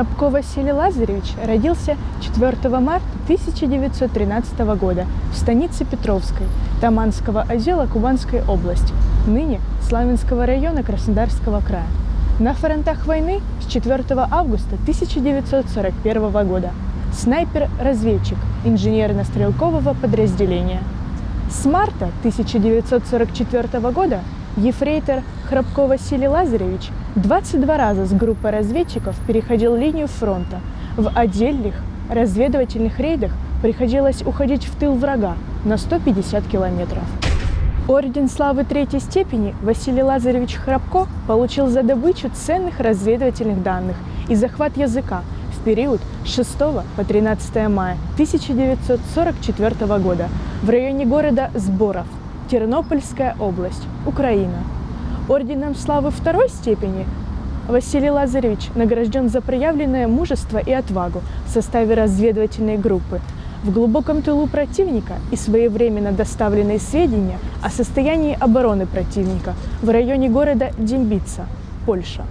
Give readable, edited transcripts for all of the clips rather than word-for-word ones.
Храбко Василий Лазаревич родился 4 марта 1913 года в станице Петровской Таманского отдела Кубанской области, ныне Славянского района Краснодарского края. На фронтах войны с 4 августа 1941 года. Снайпер-разведчик инженерно-стрелкового подразделения. С марта 1944 года ефрейтор Храбко Василий Лазаревич 22 раза с группой разведчиков переходил линию фронта. В отдельных разведывательных рейдах приходилось уходить в тыл врага на 150 километров. Орден славы третьей степени Василий Лазаревич Храбко получил за добычу ценных разведывательных данных и захват языка в период с 6 по 13 мая 1944 года в районе города Сборов, Тернопольская область, Украина. Орденом славы второй степени Василий Лазаревич награжден за проявленное мужество и отвагу в составе разведывательной группы в глубоком тылу противника и своевременно доставленные сведения о состоянии обороны противника в районе города Дембица, Польша.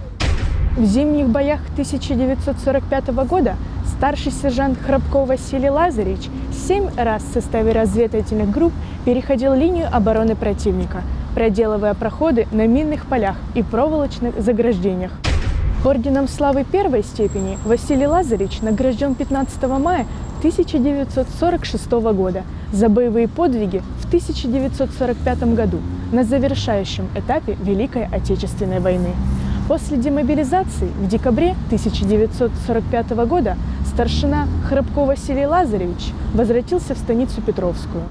В зимних боях 1945 года старший сержант Храбко Василий Лазаревич 7 раз в составе разведывательных групп переходил линию обороны противника, проделывая проходы на минных полях и проволочных заграждениях. Орденом славы первой степени Василий Лазаревич награжден 15 мая 1946 года за боевые подвиги в 1945 году на завершающем этапе Великой Отечественной войны. После демобилизации в декабре 1945 года старшина Храбко Василий Лазаревич возвратился в станицу Петровскую.